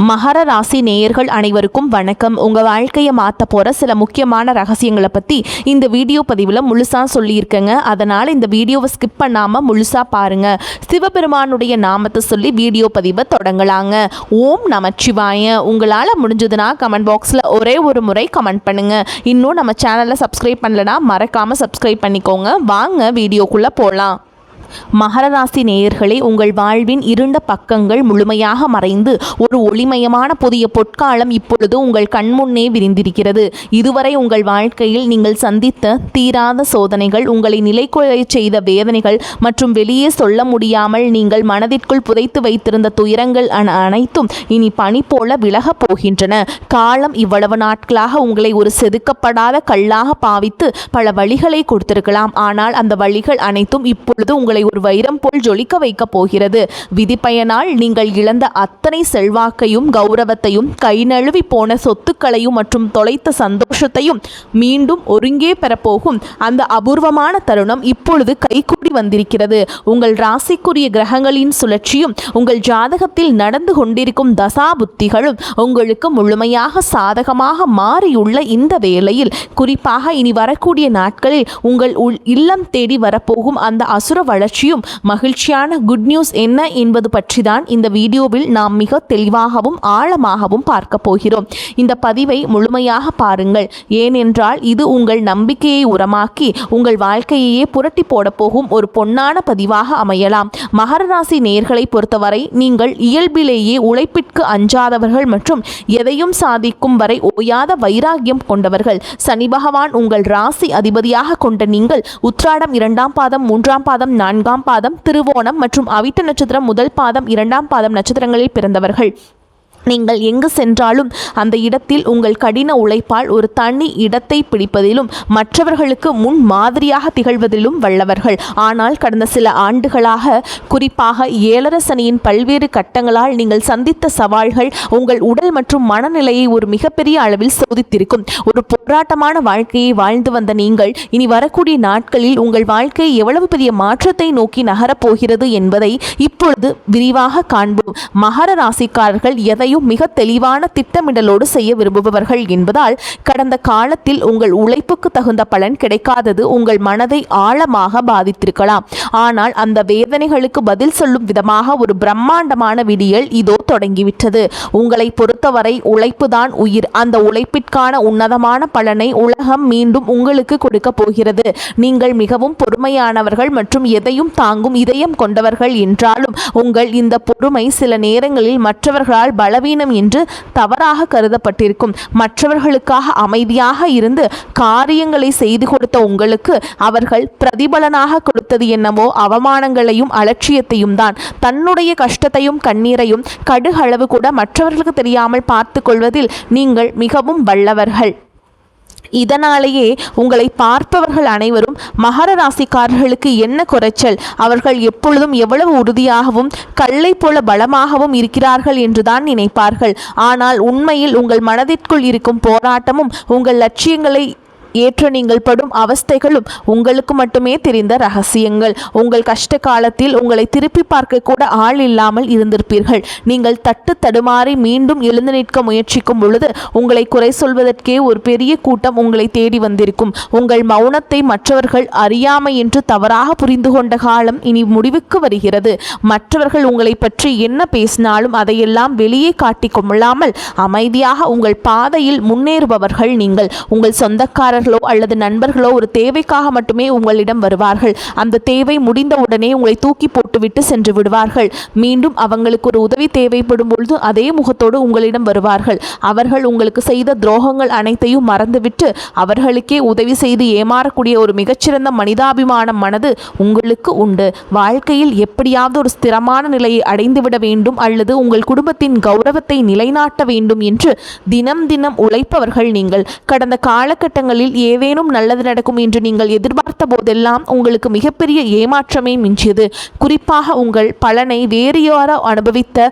மகர ராசி நேயர்கள் அனைவருக்கும் வணக்கம். உங்கள் வாழ்க்கையை மாற்ற போகிற சில முக்கியமான ரகசியங்களை பற்றி இந்த வீடியோ பதிவில் முழுசாக சொல்லியிருக்கேங்க. அதனால் இந்த வீடியோவை ஸ்கிப் பண்ணாமல் முழுசாக பாருங்கள். சிவபெருமானுடைய நாமத்தை சொல்லி வீடியோ பதிவை தொடங்கலாங்க. ஓம் நமச்சிவாய. உங்களால் முடிஞ்சதுன்னா கமெண்ட் பாக்ஸில் ஒரே ஒரு முறை கமெண்ட் பண்ணுங்கள். இன்னும் நம்ம சேனலை சப்ஸ்கிரைப் பண்ணலைன்னா மறக்காமல் சப்ஸ்கிரைப் பண்ணிக்கோங்க. வாங்க வீடியோக்குள்ளே போகலாம். மகர ராசி நேயர்களே, உங்கள் வாழ்வின் இருண்ட பக்கங்கள் முழுமையாக மறைந்து ஒரு ஒளிமயமான புதிய பொற்காலம் இப்பொழுது உங்கள் கண்முன்னே விரிந்திருக்கிறது. இதுவரை உங்கள் வாழ்க்கையில் நீங்கள் சந்தித்த தீராத சோதனைகள், உங்களை நிலைக்குலை செய்த வேதனைகள் மற்றும் வெளியே சொல்ல முடியாமல் நீங்கள் மனதிற்குள் புதைத்து வைத்திருந்த துயரங்கள் அனைத்தும் இனி பனி போல விலகப் போகின்றன. காலம் இவ்வளவு நாட்களாக உங்களை ஒரு செதுக்கப்படாத கல்லாக பாவித்து பல வழிகளை கொடுத்திருக்கலாம். ஆனால் அந்த வழிகள் அனைத்தும் இப்பொழுது உங்களை ஒரு வைரம் போல் ஜொலிக்க வைக்க போகிறது. விதிப்பயனால் நீங்கள் இழந்த அத்தனை செல்வாக்கையும் கௌரவத்தையும், கை நழுவி போன சொத்துக்களையும் மற்றும் தொலைத்த சந்தோஷத்தையும் மீண்டும் ஒருங்கே பெறப்போகும் அந்த அபூர்வமான தருணம் இப்பொழுது கைகூடி வந்திருக்கிறது. உங்கள் ராசிக்குரிய கிரகங்களின் சுழற்சியும் உங்கள் ஜாதகத்தில் நடந்து கொண்டிருக்கும் தசா புத்திகளும் உங்களுக்கு முழுமையாக சாதகமாக மாறியுள்ள இந்த வேளையில், குறிப்பாக இனி வரக்கூடிய நாட்களில் உங்கள் இல்லம் தேடி வரப்போகும் அந்த அசுர வளர்ச்சியும் மகிழ்ச்சியான குட் நியூஸ் என்ன என்பது பற்றி தான் இந்த வீடியோவில் நாம் மிக தெளிவாகவும் ஆழமாகவும் பார்க்க போகிறோம். இந்த பதிவை முழுமையாக பாருங்கள். ஏனென்றால் இது உங்கள் நம்பிக்கையை உரமாக்கி உங்கள் வாழ்க்கையையே புரட்டி போட போகும் ஒரு பொன்னான பதிவாக அமையலாம். மகர ராசி நேயர்களை பொறுத்தவரை நீங்கள் இயல்பிலேயே உழைப்பிற்கு அஞ்சாதவர்கள் மற்றும் எதையும் சாதிக்கும் வரை ஓயாத வைராகியம் கொண்டவர்கள். சனி பகவான் உங்கள் ராசி அதிபதியாக கொண்ட நீங்கள் உத்திராடம் 2ஆம் பாதம், 3ஆம் பாதம், 4ஆம் பாதம், திருவோணம் மற்றும் அவிட்ட நட்சத்திரம் 1 பாதம், 2ஆம் பாதம் நட்சத்திரங்களில் பிறந்தவர்கள். நீங்கள் எங்கு சென்றாலும் அந்த இடத்தில் உங்கள் கடின உழைப்பால் ஒரு தனி இடத்தை பிடிப்பதிலும் மற்றவர்களுக்கு முன் மாதிரியாக திகழ்வதிலும் வல்லவர்கள். ஆனால் கடந்த சில ஆண்டுகளாக, குறிப்பாக 7 சனியின் பல்வேறு கட்டங்களால் நீங்கள் சந்தித்த சவால்கள் உங்கள் உடல் மற்றும் மனநிலையை ஒரு மிகப்பெரிய அளவில் சோதித்திருக்கும். ஒரு போராட்டமான வாழ்க்கையை வாழ்ந்து வந்த நீங்கள் இனி வரக்கூடிய நாட்களில் உங்கள் வாழ்க்கை எவ்வளவு பெரிய மாற்றத்தை நோக்கி நகரப்போகிறது என்பதை இப்பொழுது விரிவாக காண்போம். மகர ராசிக்காரர்கள் எதையும் மிக தெளிவான திட்டமிடலோடு செய்ய விரும்புபவர்கள் என்பதால் கடந்த காலத்தில் உங்கள் உழைப்புக்கு தகுந்த பலன் கிடைக்காதது உங்கள் மனதை ஆழமாக பாதித்திருக்கலாம். ஆனால் அந்த வேதனைகளுக்கு பதில் சொல்லும் விதமாக ஒரு பிரம்மாண்டமான விடியல் இதோ தொடங்கிவிட்டது. உங்களை பொறுத்தவரை உழைப்புதான் உயிர். அந்த உழைப்பிற்கான உன்னதமான பலனை உலகம் மீண்டும் உங்களுக்கு கொடுக்க போகிறது. நீங்கள் மிகவும் பொறுமையானவர்கள் மற்றும் எதையும் தாங்கும் இதயம் கொண்டவர்கள் என்றாலும் உங்கள் இந்த பொறுமை சில நேரங்களில் மற்றவர்களால் பலவீனம் என்று தவறாக கருதப்பட்டிருக்கும். மற்றவர்களுக்காக அமைதியாக இருந்து காரியங்களை செய்து கொடுத்த உங்களுக்கு அவர்கள் பிரதிபலனாக கொடுத்தது என்னவோ அவமானங்களையும் அலட்சியத்தையும் தான். தன்னுடைய கஷ்டத்தையும் கண்ணீரையும் கடுகளவு கூட மற்றவர்களுக்கு தெரியாமல் பார்த்து கொள்வதில் நீங்கள் மிகவும் வல்லவர்கள். இதனாலேயே உங்களை பார்ப்பவர்கள் அனைவரும் மகர ராசிக்காரர்களுக்கு என்ன குறைச்சல், அவர்கள் எப்பொழுதும் எவ்வளவு உறுதியாகவும் கல்லை போல பலமாகவும் இருக்கிறார்கள் என்றுதான் நினைப்பார்கள். ஆனால் உண்மையில் உங்கள் மனதிற்குள் இருக்கும் போராட்டமும் உங்கள் லட்சியங்களை ஏற்ற நீங்கள் படும் அவஸ்தைகளும் உங்களுக்கு மட்டுமே தெரிந்த ரகசியங்கள். உங்கள் கஷ்ட காலத்தில் உங்களை திருப்பி பார்க்க கூட ஆள் இல்லாமல் இருந்திருப்பீர்கள். நீங்கள் தட்டு தடுமாறி மீண்டும் எழுந்து நிற்க முயற்சிக்கும் பொழுது உங்களை குறை சொல்வதற்கே ஒரு பெரிய கூட்டம் உங்களை தேடி வந்திருக்கும். உங்கள் மௌனத்தை மற்றவர்கள் அறியாமை என்று தவறாக புரிந்து கொண்ட காலம் இனி முடிவுக்கு வருகிறது. மற்றவர்கள் உங்களை பற்றி என்ன பேசினாலும் அதையெல்லாம் வெளியே காட்டிக் கொள்ளாமல் அமைதியாக உங்கள் பாதையில் முன்னேறுபவர்கள் நீங்கள். உங்கள் சொந்தக்காரர் அல்லது நண்பர்களோ ஒரு தேவைக்காக மட்டுமே உங்களிடம் வருவார்கள். அந்த தேவை முடிந்த உடனே உங்களை தூக்கி போட்டுவிட்டு சென்று விடுவார்கள். மீண்டும் அவங்களுக்கு ஒரு உதவி தேவைப்படும் பொழுது அதே முகத்தோடு உங்களிடம் வருவார்கள். அவர்கள் உங்களுக்கு செய்த துரோகங்கள் அனைத்தையும் மறந்துவிட்டு அவர்களுக்கே உதவி செய்து ஏமாறக்கூடிய ஒரு மிகச்சிறந்த மனிதாபிமான மனது உங்களுக்கு உண்டு. வாழ்க்கையில் எப்படியாவது ஒரு ஸ்திரமான நிலையை அடைந்துவிட வேண்டும் அல்லது உங்கள் குடும்பத்தின் கௌரவத்தை நிலைநாட்ட வேண்டும் என்று தினம் தினம் உழைப்பவர்கள் நீங்கள். கடந்த காலகட்டங்களில் ஏதேனும் நல்லது நடக்கும் என்று நீங்கள் எதிர்பார்த்த போதெல்லாம் உங்களுக்கு மிகப்பெரிய ஏமாற்றமே மிஞ்சியது. குறிப்பாக உங்கள் பலனை வேறு யாரோ அனுபவித்த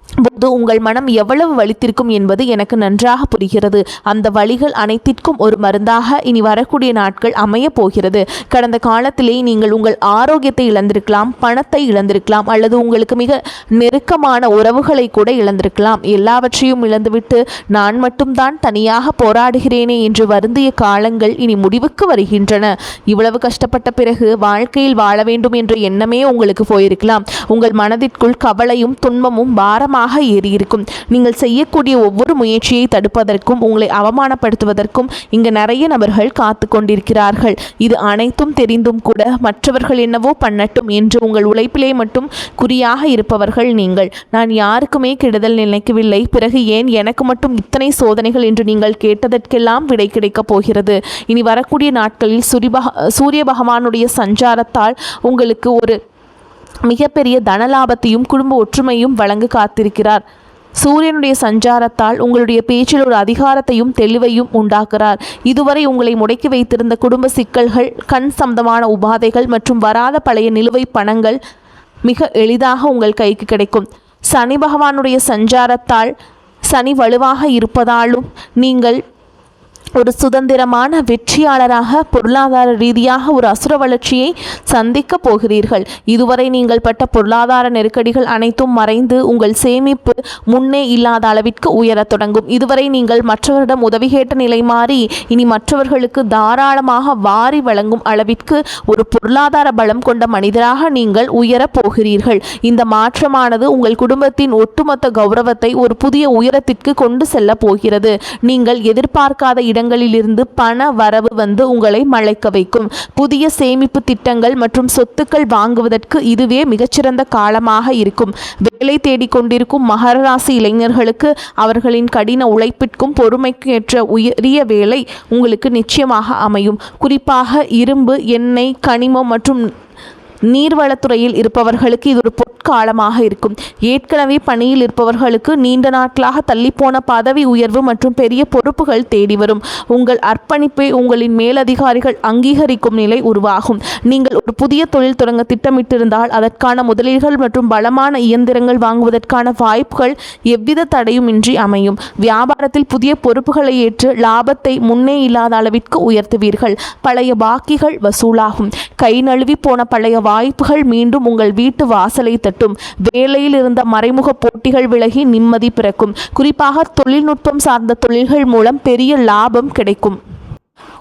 போது உங்கள் மனம் எவ்வளவு வலித்திருக்கும் என்பது எனக்கு நன்றாக புரிகிறது. அந்த வலிகள் அனைத்திற்கும் ஒரு மருந்தாக இனி வரக்கூடிய நாட்கள் அமைய போகிறது. கடந்த காலத்திலே நீங்கள் உங்கள் ஆரோக்கியத்தை இழந்திருக்கலாம், பணத்தை இழந்திருக்கலாம், அல்லது உங்களுக்கு மிக நெருக்கமான உறவுகளை கூட இழந்திருக்கலாம். எல்லாவற்றையும் இழந்துவிட்டு நான் மட்டும்தான் தனியாக போராடுகிறேனே என்று வருந்திய காலங்கள் இனி முடிவுக்கு வருகின்றன. இவ்வளவு கஷ்டப்பட்ட பிறகு வாழ்க்கையில் வாழ வேண்டும் என்ற எண்ணமே உங்களுக்கு போயிருக்கலாம். உங்கள் மனதிற்குள் கவலையும் துன்பமும் பாரமாக ஏறியிருக்கும். நீங்கள் செய்யக்கூடிய ஒவ்வொரு முயற்சியை தடுப்பதற்கும் உங்களை அவமானப்படுத்துவதற்கும் இங்கு நிறைய நபர்கள் காத்து கொண்டிருக்கிறார்கள். இது அனைத்தும் தெரிந்தும் கூட மற்றவர்கள் என்னவோ பண்ணட்டும் என்று உங்கள் உழைப்பிலே மட்டும் குறியாக இருப்பவர்கள் நீங்கள். நான் யாருக்குமே கெடுதல் நினைக்கவில்லை, பிறகு ஏன் எனக்கு மட்டும் இத்தனை சோதனைகள் என்று நீங்கள் கேட்டதற்கெல்லாம் விடை கிடைக்கப் போகிறது. இனி வரக்கூடிய நாட்களில் சூரிய பகவானுடைய சஞ்சாரத்தால் உங்களுக்கு ஒரு மிகப்பெரிய தனலாபத்தையும் குடும்ப ஒற்றுமையும் வழங்க காத்திருக்கிறார். சூரியனுடைய சஞ்சாரத்தால் உங்களுடைய பேச்சில் ஒரு அதிகாரத்தையும் தெளிவையும் உண்டாக்குறார். இதுவரை உங்களை முடக்கி வைத்திருந்த குடும்ப சிக்கல்கள், கண் சம்பந்தமான உபாதைகள் மற்றும் வராத பழைய நிலுவை பணங்கள் மிக எளிதாக உங்கள் கைக்கு கிடைக்கும். சனி பகவானுடைய சஞ்சாரத்தால் சனி வலுவாக இருப்பதாலும் நீங்கள் ஒரு சுதந்திரமான வெற்றியாளராக பொருளாதார ரீதியாக ஒரு அசுர வளர்ச்சியை சந்திக்க போகிறீர்கள். இதுவரை நீங்கள் பட்ட பொருளாதார நெருக்கடிகள் அனைத்தும் மறைந்து உங்கள் சேமிப்பு முன்னே இல்லாத அளவிற்கு உயரத் தொடங்கும். இதுவரை நீங்கள் மற்றவரிடம் உதவி கேட்ட நிலை மாறி இனி மற்றவர்களுக்கு தாராளமாக வாரி வழங்கும் அளவிற்கு ஒரு பொருளாதார பலம் கொண்ட மனிதராக நீங்கள் உயரப் போகிறீர்கள். இந்த மாற்றமானது உங்கள் குடும்பத்தின் ஒட்டுமொத்த கௌரவத்தை ஒரு புதிய உயரத்திற்கு கொண்டு செல்ல போகிறது. நீங்கள் எதிர்பார்க்காத இடங்களிலிருந்து பண வரவு வந்து உங்களை மலைக்க வைக்கும். புதிய சேமிப்பு திட்டங்கள் மற்றும் சொத்துக்கள் வாங்குவதற்கு இதுவே மிகச்சிறந்த காலமாக இருக்கும். வேலை தேடிக்கொண்டிருக்கும் மகர ராசி இளைஞர்களுக்கு அவர்களின் கடின உழைப்பிற்கும் பொறுமைக்கும் ஏற்ற உயரிய வேலை உங்களுக்கு நிச்சயமாக அமையும். குறிப்பாக இரும்பு, எண்ணெய், கனிமம் மற்றும் நீர்வளத்துறையில் இருப்பவர்களுக்கு இது ஒரு பொற்காலமாக இருக்கும். ஏற்கனவே பணியில் இருப்பவர்களுக்கு நீண்ட நாட்களாக தள்ளிப்போன பதவி உயர்வு மற்றும் பெரிய பொறுப்புகள் தேடி வரும். உங்கள் அர்ப்பணிப்பை உங்களின் மேலதிகாரிகள் அங்கீகரிக்கும் நிலை உருவாகும். நீங்கள் ஒரு புதிய தொழில் தொடங்க திட்டமிட்டிருந்தால் அதற்கான முதலீடுகள் மற்றும் பலமான இயந்திரங்கள் வாங்குவதற்கான வாய்ப்புகள் எவ்வித தடையும் இன்றி அமையும். வியாபாரத்தில் புதிய பொறுப்புகளை ஏற்று லாபத்தை முன்னே இல்லாத அளவிற்கு உயர்த்துவீர்கள். பழைய பாக்கிகள் வசூலாகும். கை நழுவி போன பழைய வாய்ப்புகள் மீண்டும் உங்கள் வீட்டு வாசலை தட்டும். வேலையில் இருந்த மறைமுக போட்டிகள் விலகி நிம்மதி பிறக்கும். குறிப்பாக தொழில்நுட்பம் சார்ந்த தொழில்கள் மூலம் பெரிய லாபம் கிடைக்கும்.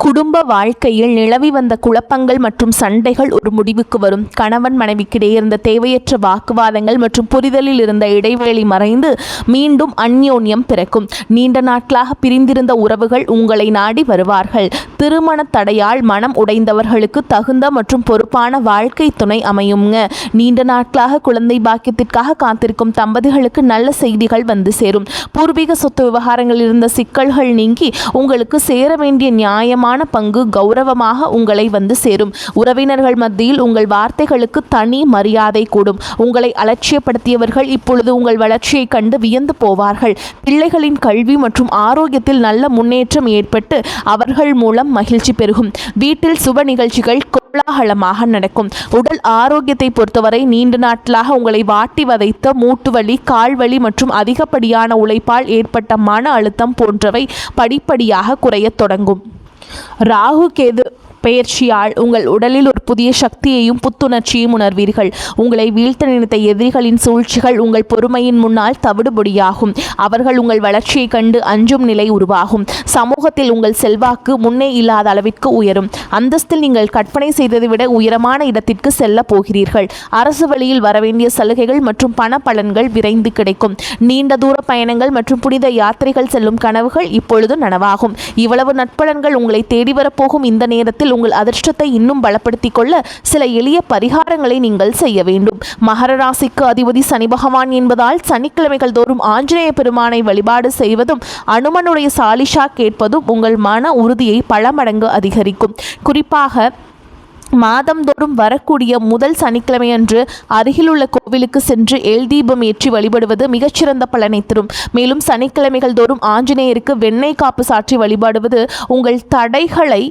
குடும்ப வாழ்க்கையில் நிலவி வந்த குழப்பங்கள் மற்றும் சண்டைகள் ஒரு முடிவுக்கு வரும். கணவன் மனைவிக்கிடையே இருந்த தேவையற்ற வாக்குவாதங்கள் மற்றும் புரிதலில் இருந்த இடைவெளி மறைந்து மீண்டும் அந்யோன்யம் பிறக்கும். நீண்ட நாட்களாக பிரிந்திருந்த உறவுகள் உங்களை நாடி வருவார்கள். திருமண தடையால் மனம் உடைந்தவர்களுக்கு தகுந்த மற்றும் பொறுப்பான வாழ்க்கை துணை அமையுங்க. நீண்ட நாட்களாக குழந்தை பாக்கியத்திற்காக காத்திருக்கும் தம்பதிகளுக்கு நல்ல செய்திகள் வந்து சேரும். பூர்வீக சொத்து விவகாரங்களில் இருந்த சிக்கல்கள் நீங்கி உங்களுக்கு சேர வேண்டிய நியாயமான பங்கு கௌரவமாக உங்களை வந்து சேரும். உறவினர்கள் மத்தியில் உங்கள் வார்த்தைகளுக்கு தனி மரியாதை கூடும். உங்களை அலட்சியப்படுத்தியவர்கள் இப்பொழுது உங்கள் வளர்ச்சியை கண்டு வியந்து போவார்கள். பிள்ளைகளின் கல்வி மற்றும் ஆரோக்கியத்தில் நல்ல முன்னேற்றம் ஏற்பட்டு அவர்கள் மூலம் மகிழ்ச்சி பெருகும். வீட்டில் சுப நிகழ்ச்சிகள் கோலாகலமாக நடக்கும். உடல் ஆரோக்கியத்தை பொறுத்தவரை நீண்ட நாட்களாக உங்களை வாட்டி வதைத்த மூட்டுவலி, கால்வலி மற்றும் அதிகப்படியான உழைப்பால் ஏற்பட்ட மன அழுத்தம் போன்றவை படிப்படியாக குறையத் தொடங்கும். ராகு கேது பெயர்ச்சியால் உங்கள் உடலில் ஒரு புதிய சக்தியையும் புத்துணர்ச்சியும் உணர்வீர்கள். உங்களை வீழ்த்த நினைத்த எதிரிகளின் சூழ்ச்சிகள் உங்கள் பொறுமையின் முன்னால் தவிடுபொடியாகும். அவர்கள் உங்கள் வளர்ச்சியை கண்டு அஞ்சும் நிலை உருவாகும். சமூகத்தில் உங்கள் செல்வாக்கு முன்னே இல்லாத அளவிற்கு உயரும். அந்தஸ்தில் நீங்கள் கற்பனை செய்ததை விட உயரமான இடத்திற்கு செல்ல போகிறீர்கள். அரசு வழியில் வரவேண்டிய சலுகைகள் மற்றும் பண பலன்கள் விரைந்து கிடைக்கும். நீண்ட தூர பயணங்கள் மற்றும் புனித யாத்திரைகள் செல்லும் கனவுகள் இப்பொழுது நனவாகும். இவ்வளவு நட்பலன்கள் உங்களை தேடி வரப்போகும் இந்த நேரத்தில் உங்கள் அதிர்ஷ்டத்தை இன்னும் பலப்படுத்திக் கொள்ள சில எளிய பரிகாரங்களை நீங்கள் செய்ய வேண்டும். மகர ராசிக்கு அதிபதி சனி பகவான் என்பதால் சனிக்கிழமைகள் தோறும் ஆஞ்சநேய பெருமானை வழிபாடு செய்வதும் அனுமனுடைய சாலிஷா கேட்பதும் உங்கள் மன உறுதியை பல மடங்கு அதிகரிக்கும். குறிப்பாக மாதந்தோறும் வரக்கூடிய முதல் சனிக்கிழமையன்று அருகிலுள்ள கோவிலுக்கு சென்று எல் தீபம் ஏற்றி வழிபடுவது மிகச்சிறந்த பலனை தரும். மேலும் சனிக்கிழமைகள் தோறும் ஆஞ்சநேயருக்கு வெண்ணெய் காப்பு சாற்றி வழிபாடுவது உங்கள் தடைகளை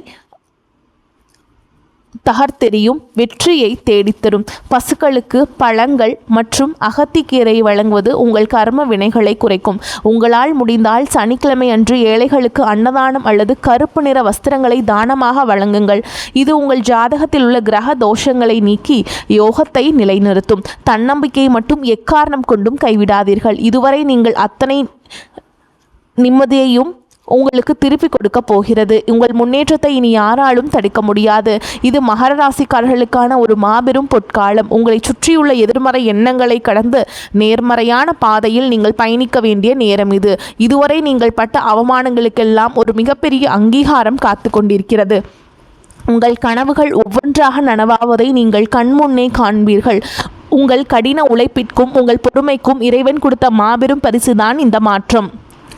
தகர்த்தெறியும் வெற்றியை தேடித்தரும். பசுக்களுக்கு பழங்கள் மற்றும் அகத்திக்கீரை வழங்குவது உங்கள் கர்ம வினைகளை குறைக்கும். உங்களால் முடிந்தால் சனிக்கிழமை அன்று ஏழைகளுக்கு அன்னதானம் அல்லது கருப்பு நிற வஸ்திரங்களை தானமாக வழங்குங்கள். இது உங்கள் ஜாதகத்தில் உள்ள கிரக தோஷங்களை நீக்கி யோகத்தை நிலைநிறுத்தும். தன்னம்பிக்கையை மட்டும் எக்காரணம் கொண்டும் கைவிடாதீர்கள். இதுவரை நீங்கள் அத்தனை நிம்மதியையும் உங்களுக்கு திருப்பி கொடுக்க போகிறது. உங்கள் முன்னேற்றத்தை இனி யாராலும் தடுக்க முடியாது. இது மகர ராசிக்காரர்களுக்கான ஒரு மாபெரும் பொற்காலம். உங்களை சுற்றியுள்ள எதிர்மறை எண்ணங்களை கடந்து நேர்மறையான பாதையில் நீங்கள் பயணிக்க வேண்டிய நேரம் இது. இதுவரை நீங்கள் பட்ட அவமானங்களுக்கெல்லாம் ஒரு மிகப்பெரிய அங்கீகாரம் காத்து கொண்டிருக்கிறது. உங்கள் கனவுகள் ஒவ்வொன்றாக நனவாவதை நீங்கள் கண்முன்னே காண்பீர்கள். உங்கள் கடின உழைப்பிற்கும் உங்கள் பொறுமைக்கும் இறைவன் கொடுத்த மாபெரும் பரிசுதான் இந்த மாற்றம்.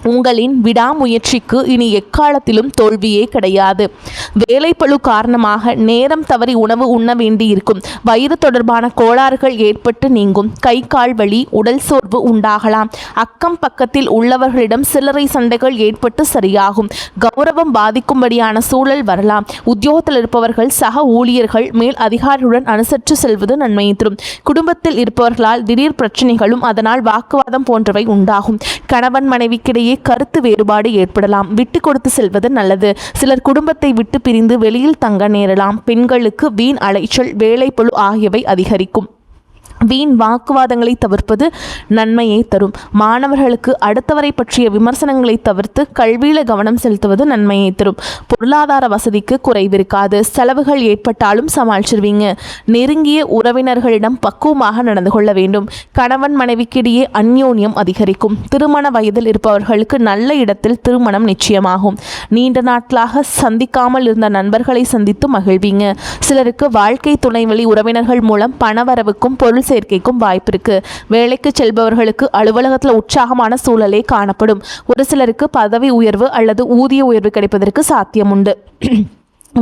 உங்களின் விடாமுயற்சிக்கு இனி எக்காலத்திலும் தோல்வியே கிடையாது. வேலைப்பளு காரணமாக நேரம் தவறி உணவு உண்ண வேண்டியிருக்கும். வயிறு தொடர்பான கோளாறுகள் ஏற்பட்டு நீங்கும். கை கால் வலி, உடல் சோர்வு உண்டாகலாம். அக்கம் பக்கத்தில் உள்ளவர்களிடம் சில்லறை சண்டைகள் ஏற்பட்டு சரியாகும். கௌரவம் பாதிக்கும்படியான சூழல் வரலாம். உத்தியோகத்தில் இருப்பவர்கள் சக ஊழியர்கள் மேல் அதிகாரியுடன் அனுசரித்து செல்வது நன்மையை தரும். குடும்பத்தில் இருப்பவர்களால் திடீர் பிரச்சனைகளும் அதனால் வாக்குவாதம் போன்றவை உண்டாகும். கணவன் மனைவிக்கிடையே கருத்து வேறுபாடு ஏற்படலாம். விட்டு கொடுத்து செல்வது நல்லது. சிலர் குடும்பத்தை விட்டு பிரிந்து வெளியில் தங்க நேரலாம். பெண்களுக்கு வீண் அலைச்சல், வேலைப்பளு ஆகியவை அதிகரிக்கும். வீண் வாக்குவாதங்களை தவிர்ப்பது நன்மையை தரும். மாணவர்களுக்கு அடுத்தவரை பற்றிய விமர்சனங்களை தவிர்த்து கல்வியில் கவனம் செலுத்துவது நன்மையை தரும். பொருளாதார வசதிக்கு குறைவிருக்காது. செலவுகள் ஏற்பட்டாலும் சமாளிச்சிருவீங்க. நெருங்கிய உறவினர்களிடம் பக்குவமாக நடந்து கொள்ள வேண்டும். கணவன் மனைவிக்கிடையே அந்யோன்யம் அதிகரிக்கும். திருமண வயதில் இருப்பவர்களுக்கு நல்ல இடத்தில் திருமணம் நிச்சயமாகும். நீண்ட நாட்களாக சந்திக்காமல் இருந்த நண்பர்களை சந்தித்து மகிழ்வீங்க. சிலருக்கு வாழ்க்கை துணை வழி உறவினர்கள் மூலம் பணவரவுக்கும் பொருள் சேர்க்கைக்கும் வாய்ப்பு இருக்கு. வேலைக்கு செல்பவர்களுக்கு அலுவலகத்தில் உற்சாகமான சூழலே காணப்படும். ஒரு சிலருக்கு பதவி உயர்வு அல்லது ஊதிய உயர்வு கிடைப்பதற்கு சாத்தியம் உண்டு.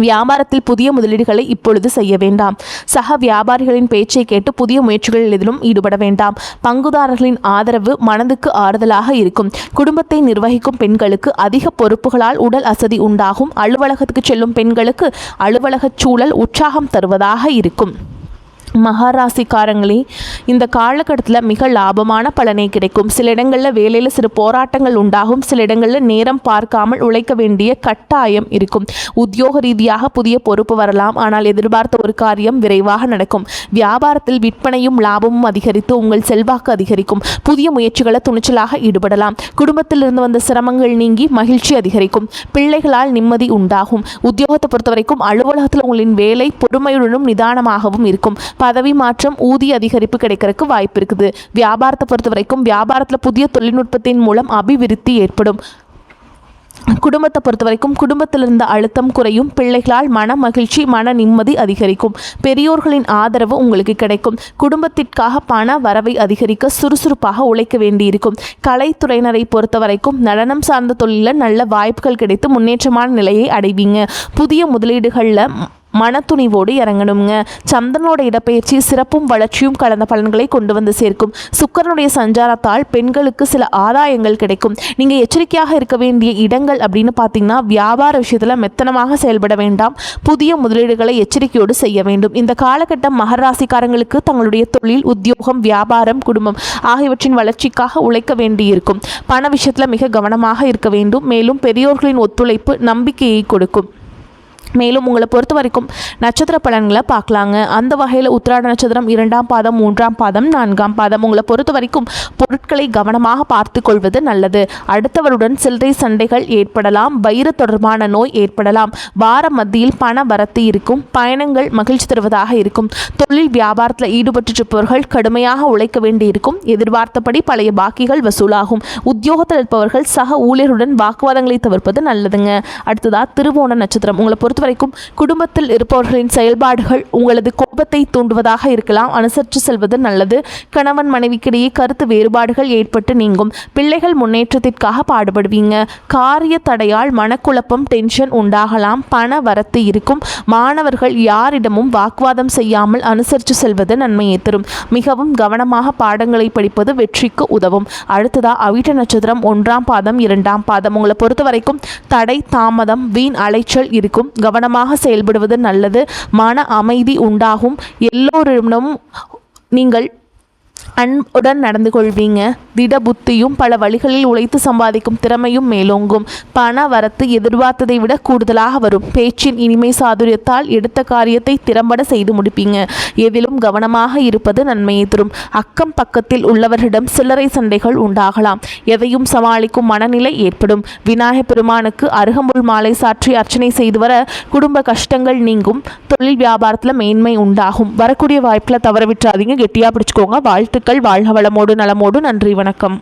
வியாபாரத்தில் புதிய முதலீடுகளை இப்பொழுது செய்ய வேண்டாம். சக வியாபாரிகளின் பேச்சை கேட்டு புதிய முயற்சிகளில் எதிலும் ஈடுபட வேண்டாம். பங்குதாரர்களின் ஆதரவு மனதுக்கு ஆறுதலாக இருக்கும். குடும்பத்தை நிர்வகிக்கும் பெண்களுக்கு அதிக பொறுப்புகளால் உடல் அசதி உண்டாகும். அலுவலகத்துக்கு செல்லும் பெண்களுக்கு அலுவலக சூழல் உற்சாகம் தருவதாக இருக்கும். மகாராசிக்காரங்களே, இந்த காலகட்டத்தில் மிக லாபமான பலனே கிடைக்கும். சில இடங்களில் வேலையில் சிறு போராட்டங்கள் உண்டாகும். சில இடங்களில் நேரம் பார்க்காமல் உழைக்க வேண்டிய கட்டாயம் இருக்கும். உத்தியோக ரீதியாக புதிய பொறுப்பு வரலாம். ஆனால் எதிர்பார்த்த ஒரு காரியம் விரைவாக நடக்கும். வியாபாரத்தில் விற்பனையும் லாபமும் அதிகரித்து உங்கள் செல்வாக்கு அதிகரிக்கும். புதிய முயற்சிகளை துணிச்சலாக ஈடுபடலாம். குடும்பத்தில் இருந்து வந்த சிரமங்கள் நீங்கி மகிழ்ச்சி அதிகரிக்கும். பிள்ளைகளால் நிம்மதி உண்டாகும். உத்தியோகத்தை பொறுத்தவரைக்கும் அலுவலகத்தில் உங்களின் வேலை பொறுமையுடனும் நிதானமாகவும் இருக்கும். பதவி மாற்றம், ஊதிய அதிகரிப்பு கிடைக்கிறதுக்கு வாய்ப்பு இருக்குது. வியாபாரத்தை பொறுத்த வரைக்கும் வியாபாரத்தில் புதிய தொழில்நுட்பத்தின் மூலம் அபிவிருத்தி ஏற்படும். குடும்பத்தை பொறுத்த வரைக்கும் குடும்பத்தில் இருந்த அழுத்தம் குறையும். பிள்ளைகளால் மன மகிழ்ச்சி, மன நிம்மதி அதிகரிக்கும். பெரியோர்களின் ஆதரவு உங்களுக்கு கிடைக்கும். குடும்பத்திற்காக பண வரவை அதிகரிக்க சுறுசுறுப்பாக உழைக்க வேண்டியிருக்கும். கலைத்துறையினரை பொறுத்த வரைக்கும் நடனம் சார்ந்த தொழிலில் நல்ல வாய்ப்புகள் கிடைத்து முன்னேற்றமான நிலையை அடைவீங்க. புதிய முதலீடுகளில் மனத்துணிவோடு இறங்கணுங்க. சந்திரனோட இடப்பெயர்ச்சி சிறப்பும் வளர்ச்சியும் கலந்த பலன்களை கொண்டு வந்து சேர்க்கும். சுக்கிரனுடைய சஞ்சாரத்தால் பெண்களுக்கு சில ஆதாயங்கள் கிடைக்கும். நீங்கள் எச்சரிக்கையாக இருக்க வேண்டிய இடங்கள் அப்படின்னு பார்த்தீங்கன்னா, வியாபார விஷயத்தில் மெத்தனமாக செயல்பட வேண்டாம். புதிய முதலீடுகளை எச்சரிக்கையோடு செய்ய வேண்டும். இந்த காலகட்டம் மகர ராசிக்காரங்களுக்கு தங்களுடைய தொழில், உத்தியோகம், வியாபாரம், குடும்பம் ஆகியவற்றின் வளர்ச்சிக்காக உழைக்க வேண்டியிருக்கும். பண விஷயத்தில் மிக கவனமாக இருக்க வேண்டும். மேலும் பெரியோர்களின் ஒத்துழைப்பு நம்பிக்கையை கொடுக்கும். மேலும் உங்களை பொறுத்த வரைக்கும் நட்சத்திர பலன்களை பார்க்கலாங்க. அந்த வகையில் உத்திராட நட்சத்திரம் 2ஆம் பாதம், 3ஆம் பாதம், 4ஆம் பாதம் உங்களை பொறுத்த வரைக்கும் பொருட்களை கவனமாக பார்த்து கொள்வது நல்லது. அடுத்தவருடன் சில்லறை சண்டைகள் ஏற்படலாம். வயிறு தொடர்பான நோய் ஏற்படலாம். வார மத்தியில் பண வரத்து இருக்கும். பயணங்கள் மகிழ்ச்சி தருவதாக இருக்கும். தொழில் வியாபாரத்தில் ஈடுபட்டிருப்பவர்கள் கடுமையாக உழைக்க வேண்டியிருக்கும். எதிர்பார்த்தபடி பழைய பாக்கிகள் வசூலாகும். உத்தியோகத்தில் இருப்பவர்கள் சக ஊழியருடன் வாக்குவாதங்களை தவிர்ப்பது நல்லதுங்க. அடுத்ததா திருவோண நட்சத்திரம் உங்களை பொறுத்த வரைக்கும் குடும்பத்தில் இருப்பவர்களின் செயல்பாடுகள் உங்களது கோபத்தை தூண்டுவதாக இருக்கலாம். அனுசரித்து செல்வது நல்லது. கணவன் மனைவிக்கிடையே கருத்து வேறுபாடுகள் ஏற்பட்டு நீங்கும். பிள்ளைகள் முன்னேற்றத்திற்காக பாடுபடுவீங்க. காரிய தடையால் மனக்குழப்பம், டென்ஷன் உண்டாகலாம். பண வரத்து இருக்கும். மாணவர்கள் யாரிடமும் வாக்குவாதம் செய்யாமல் அனுசரித்து செல்வது நன்மையை தரும். மிகவும் கவனமாக பாடங்களை படிப்பது வெற்றிக்கு உதவும். அடுத்ததா அவிட்ட நட்சத்திரம் 1ஆம் பாதம், 2ஆம் பாதம் உங்களை பொறுத்த வரைக்கும் தடை, தாமதம், வீண் அலைச்சல் இருக்கும். கவனமாக செயல்படுவது நல்லது. மன அமைதி உண்டாகும். எல்லோரிடமும் நீங்கள் அன்புடன் நடந்து கொள்வீங்க. திட புத்தியும் பல வழிகளில் உழைத்து சம்பாதிக்கும் திறமையும் மேலோங்கும். பண வரத்து எதிர்பார்த்ததை விட கூடுதலாக வரும். பேச்சின் இனிமை சாதுரியத்தால் எடுத்த காரியத்தை திறம்பட செய்து முடிப்பீங்க. எதிலும் கவனமாக இருப்பது நன்மையை தரும். அக்கம் பக்கத்தில் உள்ளவர்களிடம் சில்லறை சண்டைகள் உண்டாகலாம். எதையும் சமாளிக்கும் மனநிலை ஏற்படும். விநாயகப் பெருமானுக்கு அருகம்புல் மாலை சாற்றி அர்ச்சனை செய்து வர குடும்ப கஷ்டங்கள் நீங்கும். தொழில் வியாபாரத்தில் மேன்மை உண்டாகும். வரக்கூடிய வாய்ப்பில் தவற விட்டுறாதீங்க. கெட்டியாக பிடிச்சுக்கோங்க. வாழ்த்துக்கள். வாழ்க வளமோடு நலமோடு. நன்றி. வணக்கம்.